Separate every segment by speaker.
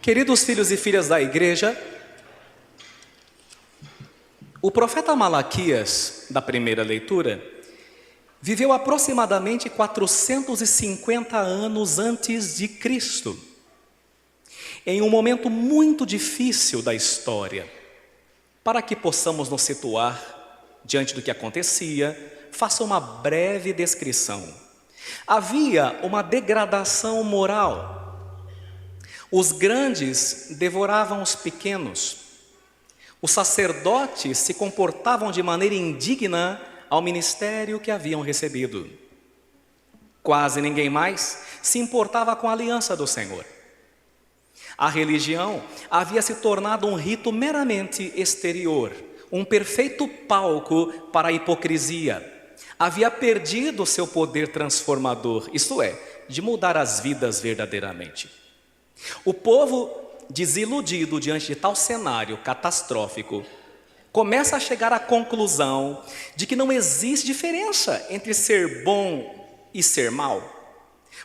Speaker 1: Queridos filhos e filhas da igreja, o profeta Malaquias, da primeira leitura, viveu aproximadamente 450 anos antes de Cristo, em um momento muito difícil da história. Para que possamos nos situar diante do que acontecia, faça uma breve descrição. Havia uma degradação moral. Os grandes devoravam os pequenos. Os sacerdotes se comportavam de maneira indigna ao ministério que haviam recebido. Quase ninguém mais se importava com a aliança do Senhor. A religião havia se tornado um rito meramente exterior, um perfeito palco para a hipocrisia. Havia perdido seu poder transformador, isto é, de mudar as vidas verdadeiramente. O povo, desiludido diante de tal cenário catastrófico, começa a chegar à conclusão de que não existe diferença entre ser bom e ser mau.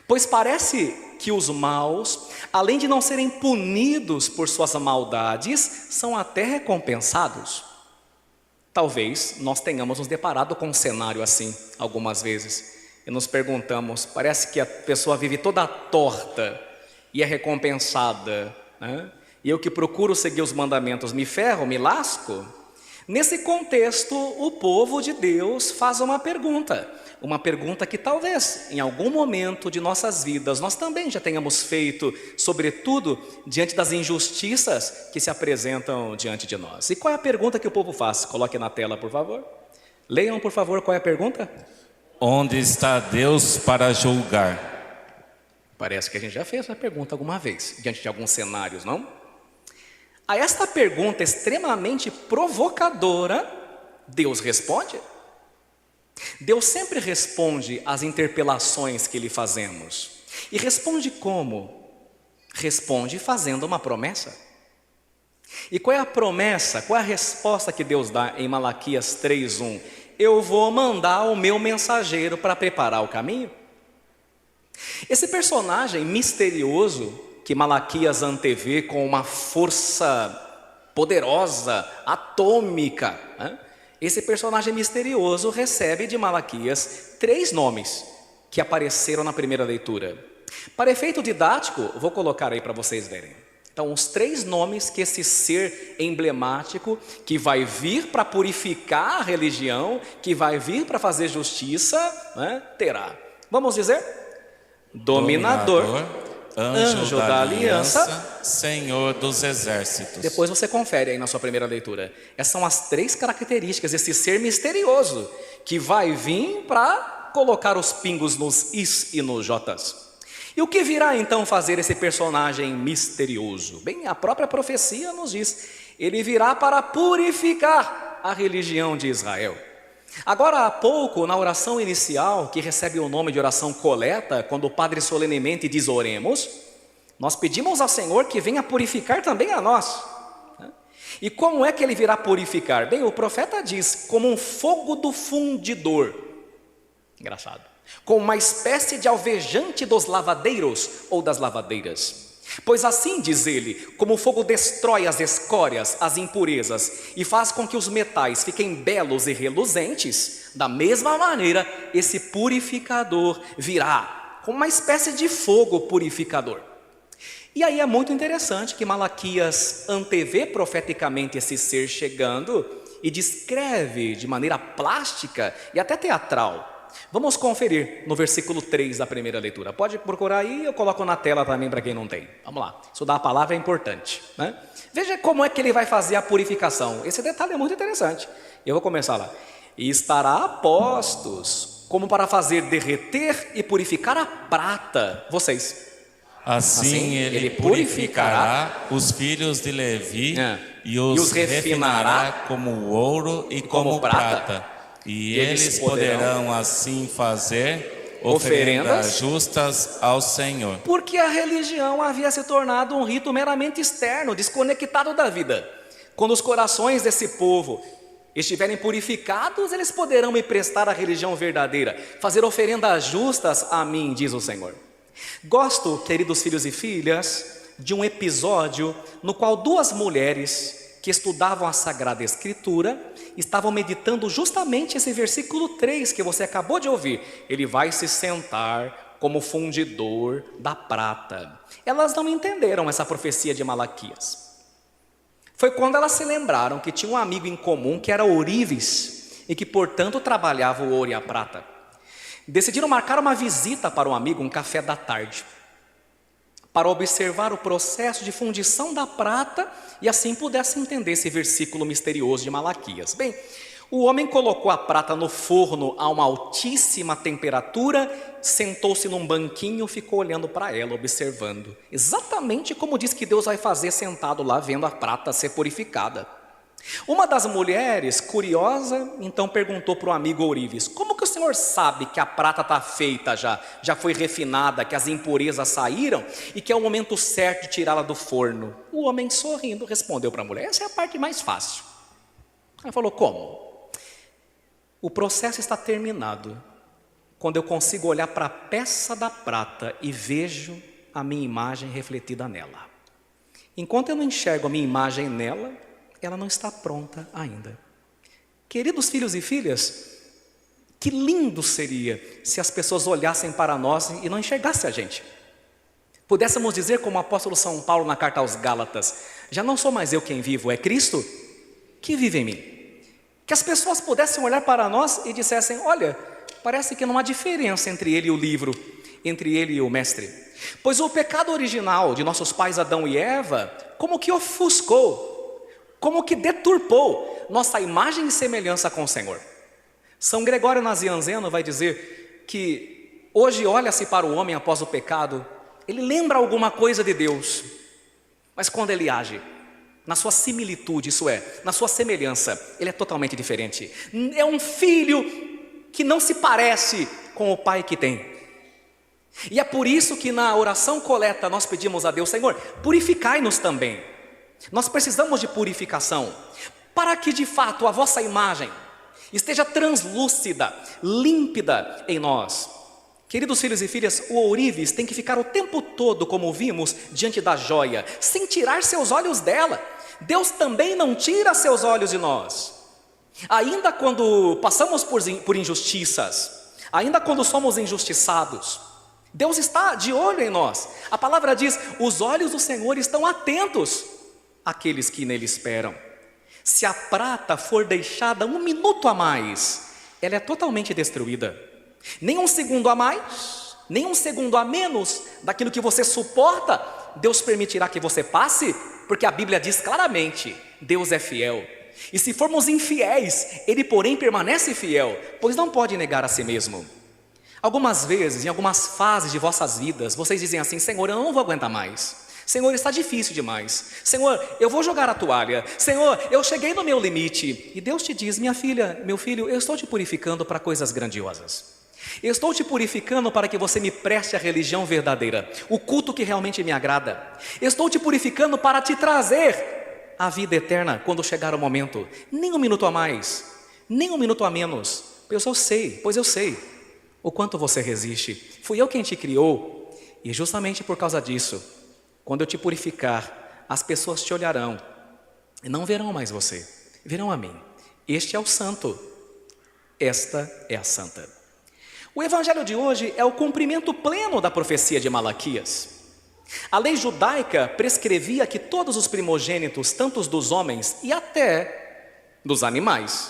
Speaker 1: Pois parece que os maus, além de não serem punidos por suas maldades, são até recompensados. Talvez nós tenhamos nos deparado com um cenário assim algumas vezes e nos perguntamos, parece que a pessoa vive toda torta e é recompensada, né? E eu que procuro seguir os mandamentos me ferro, me lasco? Nesse contexto, o povo de Deus faz uma pergunta que talvez em algum momento de nossas vidas nós também já tenhamos feito, sobretudo diante das injustiças que se apresentam diante de nós. E qual é a pergunta que o povo faz? Coloque na tela, por favor. Leiam, por favor, qual é a pergunta?
Speaker 2: Onde está Deus para julgar?
Speaker 1: Parece que a gente já fez essa pergunta alguma vez, diante de alguns cenários, não? A esta pergunta extremamente provocadora, Deus responde. Deus sempre responde às interpelações que lhe fazemos. E responde como? Responde fazendo uma promessa. E qual é a promessa? Qual é a resposta que Deus dá em Malaquias 3:1? Eu vou mandar o meu mensageiro para preparar o caminho. Esse personagem misterioso que Malaquias antevê com uma força poderosa, atômica, né? Esse personagem misterioso recebe de Malaquias 3 nomes que apareceram na primeira leitura. Para efeito didático, vou colocar aí para vocês verem. Então, os 3 nomes que esse ser emblemático, que vai vir para purificar a religião, que vai vir para fazer justiça, né, terá. Vamos dizer? Dominador, anjo da aliança,
Speaker 2: Senhor dos exércitos.
Speaker 1: Depois você confere aí na sua primeira leitura. Essas são as 3 características desse ser misterioso que vai vir para colocar os pingos nos is e nos jotas. E o que virá então fazer esse personagem misterioso? Bem, a própria profecia nos diz, ele virá para purificar a religião de Israel. Agora há pouco, na oração inicial, que recebe o nome de oração coleta, quando o padre solenemente diz oremos, nós pedimos ao Senhor que venha purificar também a nós. E como é que ele virá purificar? Bem, o profeta diz, como um fogo do fundidor. Engraçado. Como uma espécie de alvejante dos lavadeiros ou das lavadeiras. Pois assim, diz ele, como o fogo destrói as escórias, as impurezas, e faz com que os metais fiquem belos e reluzentes, da mesma maneira, esse purificador virá, como uma espécie de fogo purificador. E aí é muito interessante que Malaquias antevê profeticamente esse ser chegando e descreve de maneira plástica e até teatral. Vamos conferir no versículo 3 da primeira leitura. Pode procurar aí, eu coloco na tela também para quem não tem. Vamos lá, estudar a palavra é importante, né? Veja como é que ele vai fazer a purificação. Esse detalhe é muito interessante. Eu vou começar lá. E estará a postos, como para fazer derreter e purificar a prata. Vocês.
Speaker 2: Assim ele purificará os filhos de Levi e os refinará como ouro e como prata. E eles poderão assim fazer oferendas justas ao Senhor.
Speaker 1: Porque a religião havia se tornado um rito meramente externo, desconectado da vida. Quando os corações desse povo estiverem purificados, eles poderão me prestar a religião verdadeira, fazer oferendas justas a mim, diz o Senhor. Gosto, queridos filhos e filhas, de um episódio no qual duas mulheres que estudavam a Sagrada Escritura estavam meditando justamente esse versículo 3 que você acabou de ouvir. Ele vai se sentar como fundidor da prata. Elas não entenderam essa profecia de Malaquias. Foi quando elas se lembraram que tinha um amigo em comum que era ourives e que, portanto, trabalhava o ouro e a prata. Decidiram marcar uma visita para um amigo, um café da tarde, para observar o processo de fundição da prata e assim pudesse entender esse versículo misterioso de Malaquias. Bem, o homem colocou a prata no forno a uma altíssima temperatura, sentou-se num banquinho, ficou olhando para ela, observando. Exatamente como diz que Deus vai fazer sentado lá, vendo a prata ser purificada. Uma das mulheres, curiosa, então perguntou para o amigo ourives: como que o senhor sabe que a prata está feita já foi refinada, que as impurezas saíram e que é o momento certo de tirá-la do forno? O homem, sorrindo, respondeu para a mulher: essa é a parte mais fácil. Ela falou: como? O processo está terminado quando eu consigo olhar para a peça da prata e vejo a minha imagem refletida nela. Enquanto eu não enxergo a minha imagem nela, ela não está pronta ainda. Queridos filhos e filhas, que lindo seria se as pessoas olhassem para nós e não enxergassem a gente. Pudéssemos dizer como o apóstolo São Paulo na carta aos Gálatas: já não sou mais eu quem vivo, é Cristo que vive em mim. Que as pessoas pudessem olhar para nós e dissessem: olha, parece que não há diferença entre ele e o livro, entre ele e o mestre. Pois o pecado original de nossos pais Adão e Eva, como que ofuscou, como que deturpou nossa imagem e semelhança com o Senhor. São Gregório Nazianzeno vai dizer que hoje olha-se para o homem após o pecado, ele lembra alguma coisa de Deus, mas quando ele age na sua similitude, isso é, na sua semelhança, ele é totalmente diferente. É um filho que não se parece com o pai que tem. E é por isso que na oração coleta nós pedimos a Deus: Senhor, purificai-nos também. Nós precisamos de purificação, para que de fato a vossa imagem esteja translúcida, límpida em nós. Queridos filhos e filhas, o ourives tem que ficar o tempo todo, como vimos, diante da joia, sem tirar seus olhos dela. Deus também não tira seus olhos de nós. Ainda quando passamos por injustiças, ainda quando somos injustiçados, Deus está de olho em nós. A palavra diz: os olhos do Senhor estão atentos àqueles que nele esperam. Se a prata for deixada um minuto a mais, ela é totalmente destruída. Nem um segundo a mais, nem um segundo a menos daquilo que você suporta, Deus permitirá que você passe, porque a Bíblia diz claramente: Deus é fiel. E se formos infiéis, Ele porém permanece fiel, pois não pode negar a si mesmo. Algumas vezes, em algumas fases de vossas vidas, vocês dizem assim: Senhor, eu não vou aguentar mais. Senhor, está difícil demais. Senhor, eu vou jogar a toalha. Senhor, eu cheguei no meu limite. E Deus te diz: minha filha, meu filho, eu estou te purificando para coisas grandiosas. Eu estou te purificando para que você me preste a religião verdadeira, o culto que realmente me agrada. Eu estou te purificando para te trazer a vida eterna quando chegar o momento. Nem um minuto a mais, nem um minuto a menos. Pois eu sei o quanto você resiste. Fui eu quem te criou. E justamente por causa disso, quando eu te purificar, as pessoas te olharão e não verão mais você, verão a mim. Este é o santo, esta é a santa. O evangelho de hoje é o cumprimento pleno da profecia de Malaquias. A lei judaica prescrevia que todos os primogênitos, tanto os dos homens e até dos animais,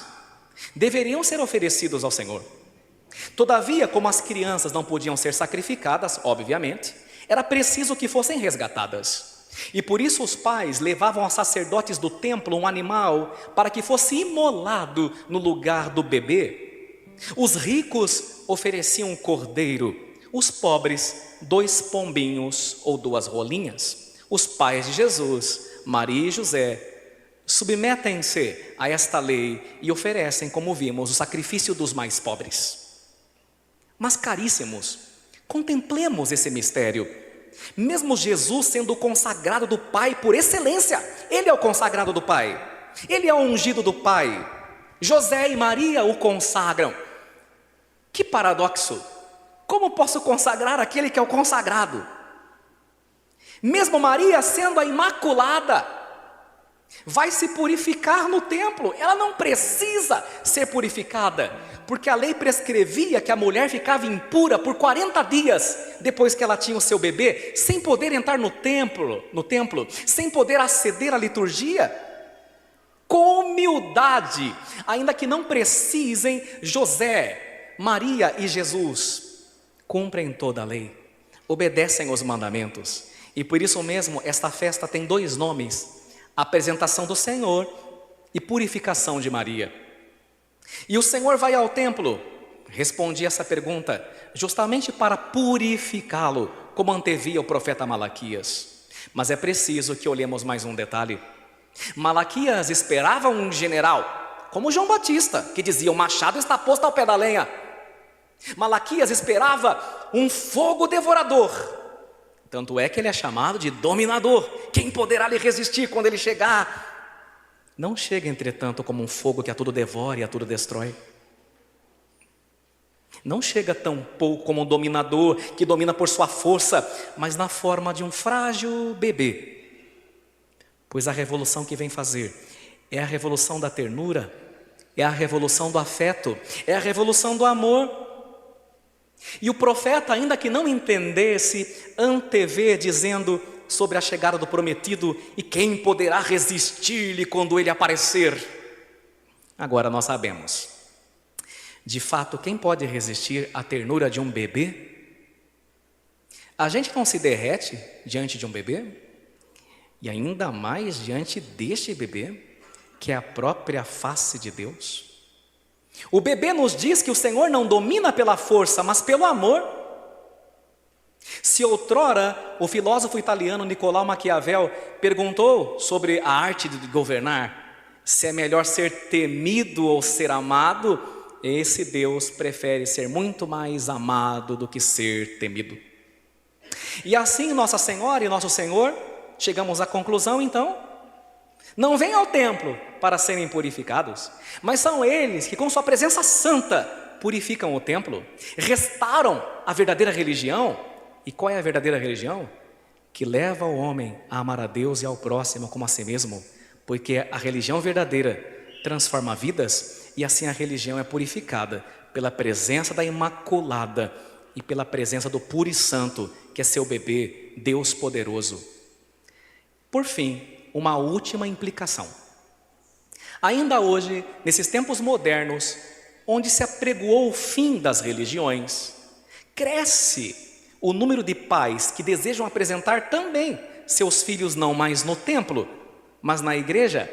Speaker 1: deveriam ser oferecidos ao Senhor. Todavia, como as crianças não podiam ser sacrificadas, obviamente, era preciso que fossem resgatadas. E por isso os pais levavam aos sacerdotes do templo um animal para que fosse imolado no lugar do bebê. Os ricos ofereciam um cordeiro, os pobres 2 pombinhos ou 2 rolinhas. Os pais de Jesus, Maria e José, submetem-se a esta lei e oferecem, como vimos, o sacrifício dos mais pobres. Mas caríssimos, contemplemos esse mistério. Mesmo Jesus sendo o consagrado do Pai por excelência, Ele é o consagrado do Pai, Ele é o ungido do Pai. José e Maria o consagram. Que paradoxo! Como posso consagrar aquele que é o consagrado? Mesmo Maria, sendo a imaculada, vai se purificar no templo. Ela não precisa ser purificada, porque a lei prescrevia que a mulher ficava impura por 40 dias depois que ela tinha o seu bebê, sem poder entrar no templo, sem poder aceder à liturgia. Com humildade, ainda que não precisem, José, Maria e Jesus cumprem toda a lei, obedecem os mandamentos. E por isso mesmo esta festa tem 2 nomes: apresentação do Senhor e purificação de Maria. E o Senhor vai ao templo, respondi essa pergunta, justamente para purificá-lo, como antevia o profeta Malaquias. Mas é preciso que olhemos mais um detalhe. Malaquias esperava um general, como João Batista, que dizia: o machado está posto ao pé da lenha. Malaquias esperava um fogo devorador. Tanto é que ele é chamado de dominador. Quem poderá lhe resistir quando ele chegar? Não chega, entretanto, como um fogo que a tudo devora e a tudo destrói. Não chega tampouco como um dominador que domina por sua força, mas na forma de um frágil bebê. Pois a revolução que vem fazer é a revolução da ternura, é a revolução do afeto, é a revolução do amor. E o profeta, ainda que não entendesse, antevê dizendo sobre a chegada do prometido: e quem poderá resistir-lhe quando ele aparecer? Agora nós sabemos, de fato, quem pode resistir à ternura de um bebê? A gente não se derrete diante de um bebê? E ainda mais diante deste bebê, que é a própria face de Deus. O bebê nos diz que o Senhor não domina pela força, mas pelo amor. Se outrora o filósofo italiano Niccolò Maquiavel perguntou sobre a arte de governar, se é melhor ser temido ou ser amado, esse Deus prefere ser muito mais amado do que ser temido. E assim Nossa Senhora e Nosso Senhor, chegamos à conclusão então, não vêm ao templo para serem purificados, mas são eles que com sua presença santa purificam o templo, restauram a verdadeira religião. E qual é a verdadeira religião? Que leva o homem a amar a Deus e ao próximo como a si mesmo, porque a religião verdadeira transforma vidas, e assim a religião é purificada pela presença da Imaculada e pela presença do puro e santo, que é seu bebê, Deus poderoso. Por fim, uma última implicação. Ainda hoje, nesses tempos modernos, onde se apregoou o fim das religiões, cresce o número de pais que desejam apresentar também seus filhos não mais no templo, mas na igreja.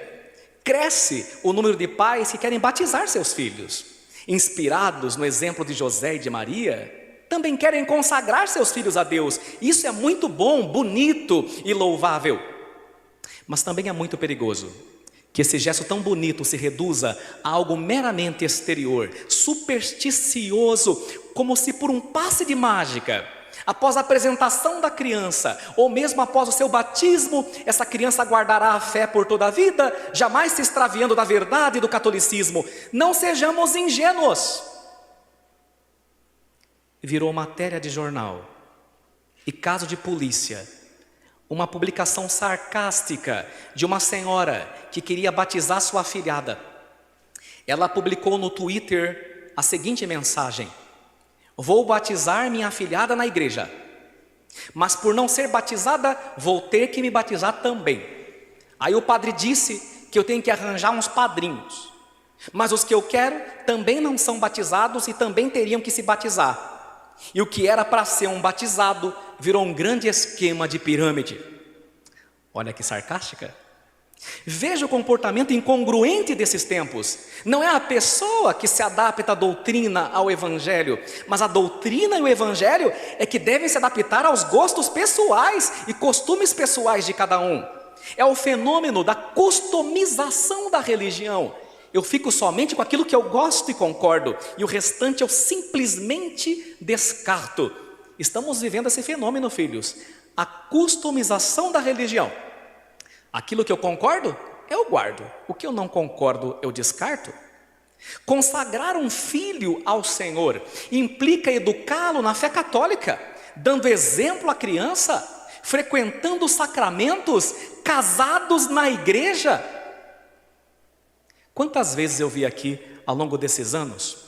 Speaker 1: Cresce o número de pais que querem batizar seus filhos, inspirados no exemplo de José e de Maria, também querem consagrar seus filhos a Deus. Isso é muito bom, bonito e louvável. Mas também é muito perigoso que esse gesto tão bonito se reduza a algo meramente exterior, supersticioso, como se por um passe de mágica, após a apresentação da criança, ou mesmo após o seu batismo, essa criança guardará a fé por toda a vida, jamais se extraviando da verdade e do catolicismo. Não sejamos ingênuos. Virou matéria de jornal e caso de polícia uma publicação sarcástica de uma senhora que queria batizar sua afilhada. Ela publicou no Twitter a seguinte mensagem: vou batizar minha afilhada na igreja, mas por não ser batizada, vou ter que me batizar também. Aí o padre disse que eu tenho que arranjar uns padrinhos, mas os que eu quero também não são batizados e também teriam que se batizar. E o que era para ser um batizado virou um grande esquema de pirâmide. Olha que sarcástica. Veja o comportamento incongruente desses tempos. Não é a pessoa que se adapta à doutrina, ao evangelho, mas a doutrina e o evangelho é que devem se adaptar aos gostos pessoais e costumes pessoais de cada um. É o fenômeno da customização da religião. Eu fico somente com aquilo que eu gosto e concordo, e o restante eu simplesmente descarto. Estamos vivendo esse fenômeno, filhos, a customização da religião. Aquilo que eu concordo, eu guardo. O que eu não concordo, eu descarto. Consagrar um filho ao Senhor implica educá-lo na fé católica, dando exemplo à criança, frequentando os sacramentos, casados na igreja. Quantas vezes eu vi aqui, ao longo desses anos,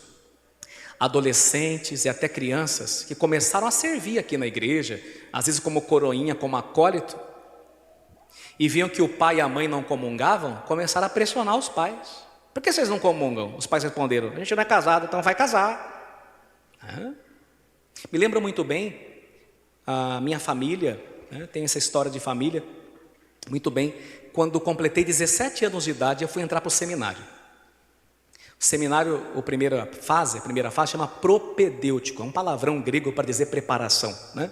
Speaker 1: adolescentes e até crianças que começaram a servir aqui na igreja, às vezes como coroinha, como acólito, e viam que o pai e a mãe não comungavam, começaram a pressionar os pais. Por que vocês não comungam? Os pais responderam: a gente não é casado, então vai casar. Me lembro muito bem, a minha família, tem essa história de família, muito bem. Quando completei 17 anos de idade, eu fui entrar para o seminário. O seminário, a primeira fase chama propedêutico, é um palavrão grego para dizer preparação, né?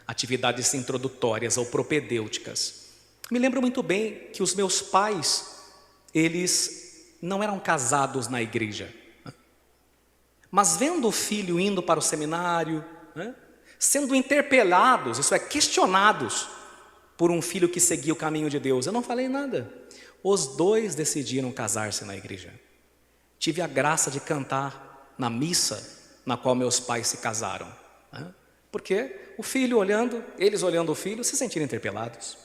Speaker 1: Atividades introdutórias ou propedêuticas. Me lembro muito bem que os meus pais, eles não eram casados na igreja, né? Mas vendo o filho indo para o seminário, né? Sendo interpelados, isso é, questionados por um filho que seguia o caminho de Deus, eu não falei nada. Os dois decidiram casar-se na igreja. Tive a graça de cantar na missa na qual meus pais se casaram, né? Porque o filho olhando, eles olhando o filho, se sentiram interpelados.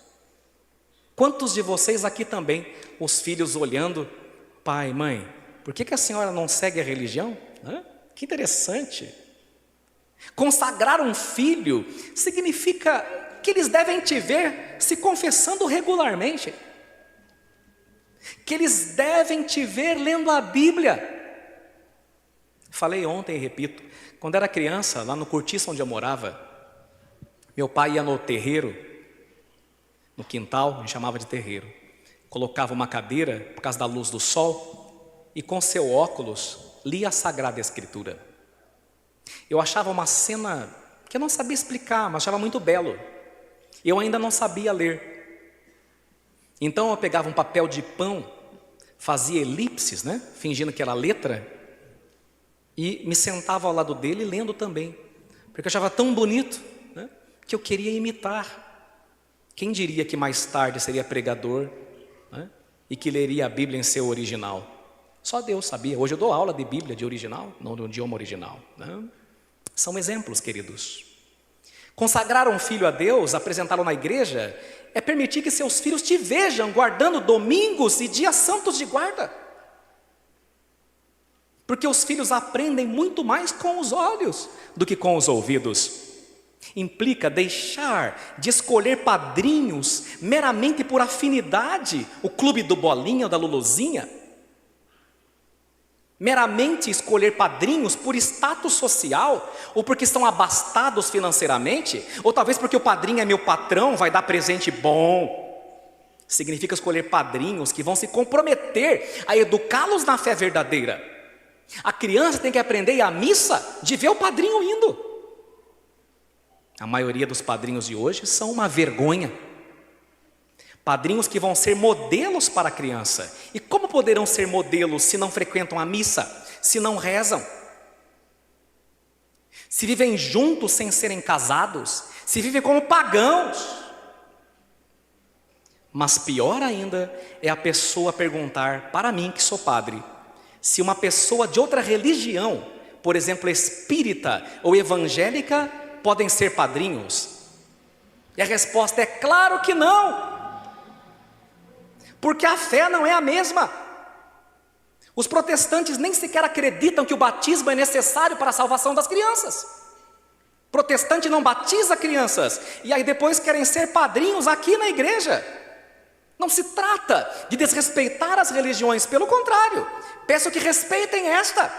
Speaker 1: Quantos de vocês aqui também, os filhos olhando: pai, mãe, por que a senhora não segue a religião? Que interessante. Consagrar um filho significa que eles devem te ver se confessando regularmente, que eles devem te ver lendo a Bíblia. Falei ontem e repito, quando era criança, lá no cortiço onde eu morava, meu pai ia no terreiro, no quintal, a gente chamava de terreiro, colocava uma cadeira por causa da luz do sol e com seu óculos lia a Sagrada Escritura. Eu achava uma cena que eu não sabia explicar, mas achava muito belo. Eu ainda não sabia ler. Então eu pegava um papel de pão, fazia elipses, né, fingindo que era letra, e me sentava ao lado dele lendo também, porque eu achava tão bonito, né, que eu queria imitar. Quem diria que mais tarde seria pregador, né, e que leria a Bíblia em seu original? Só Deus sabia. Hoje eu dou aula de Bíblia de original, não do idioma original, né? São exemplos, queridos. Consagrar um filho a Deus, apresentá-lo na igreja, é permitir que seus filhos te vejam guardando domingos e dias santos de guarda. Porque os filhos aprendem muito mais com os olhos do que com os ouvidos. Implica deixar de escolher padrinhos meramente por afinidade, o clube do Bolinha ou da Luluzinha. Meramente escolher padrinhos por status social, ou porque estão abastados financeiramente, ou talvez porque o padrinho é meu patrão, vai dar presente bom. Significa escolher padrinhos que vão se comprometer a educá-los na fé verdadeira. A criança tem que aprender a ir à missa de ver o padrinho indo. A maioria dos padrinhos de hoje são uma vergonha. Padrinhos que vão ser modelos para a criança. E como poderão ser modelos se não frequentam a missa, se não rezam? Se vivem juntos sem serem casados, se vivem como pagãos. Mas pior ainda é a pessoa perguntar para mim, que sou padre, se uma pessoa de outra religião, por exemplo, espírita ou evangélica, podem ser padrinhos. E a resposta é claro que não. Porque a fé não é a mesma. Os protestantes nem sequer acreditam que o batismo é necessário para a salvação das crianças. Protestante não batiza crianças e aí depois querem ser padrinhos aqui na igreja. Não se trata de desrespeitar as religiões, pelo contrário, peço que respeitem esta.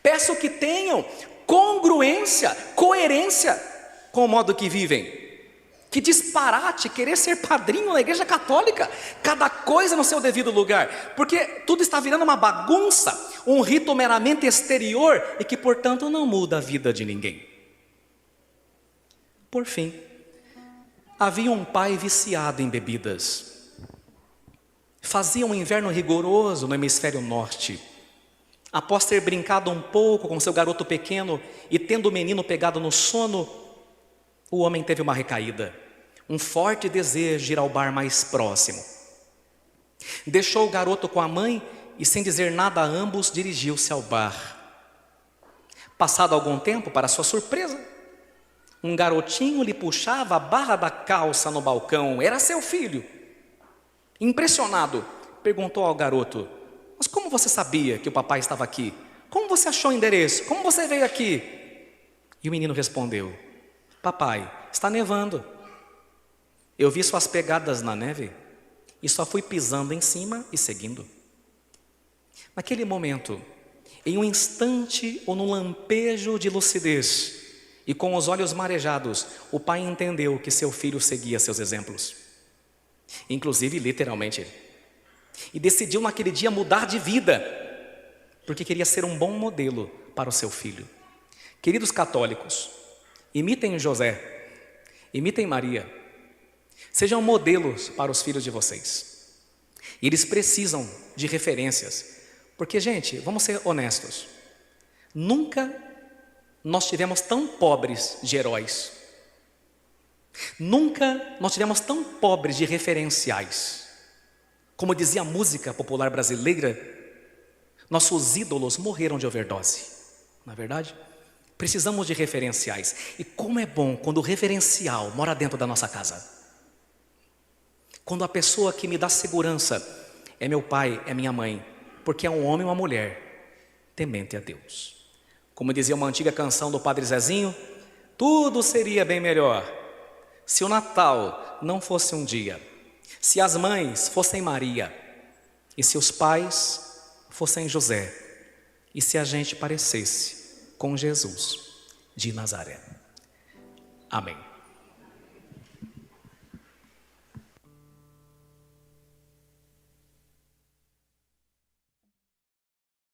Speaker 1: Peço que tenham congruência, coerência com o modo que vivem. Que disparate querer ser padrinho na igreja católica, cada coisa no seu devido lugar, porque tudo está virando uma bagunça, um rito meramente exterior e que, portanto, não muda a vida de ninguém. Por fim, havia um pai viciado em bebidas. Fazia um inverno rigoroso no hemisfério norte. Após ter brincado um pouco com seu garoto pequeno e tendo o menino pegado no sono, o homem teve uma recaída, um forte desejo de ir ao bar mais próximo. Deixou o garoto com a mãe e, sem dizer nada a ambos, dirigiu-se ao bar. Passado algum tempo, para sua surpresa, Um garotinho lhe puxava a barra da calça no balcão. Era seu filho. Impressionado, perguntou ao garoto: mas como você sabia que o papai estava aqui? Como você achou o endereço? Como você veio aqui? E o menino respondeu: papai, está nevando. Eu vi suas pegadas na neve e só fui pisando em cima e seguindo. Naquele momento, em um instante ou num lampejo de lucidez, e com os olhos marejados, o pai entendeu que seu filho seguia seus exemplos, inclusive literalmente, e decidiu naquele dia mudar de vida, porque queria ser um bom modelo para o seu filho. Queridos católicos, imitem José, imitem Maria, sejam modelos para os filhos de vocês. Eles precisam de referências, porque, gente, vamos ser honestos, nunca nós tivemos tão pobres de heróis, nunca nós tivemos tão pobres de referenciais. Como dizia a música popular brasileira, nossos ídolos morreram de overdose, não é verdade? Precisamos de referenciais. E como é bom quando o referencial mora dentro da nossa casa. Quando a pessoa que me dá segurança é meu pai, é minha mãe, porque é um homem ou uma mulher temente a Deus. Como dizia uma antiga canção do Padre Zezinho, tudo seria bem melhor se o Natal não fosse um dia, se as mães fossem Maria e se os pais fossem José, e se a gente parecesse com Jesus de Nazaré. Amém.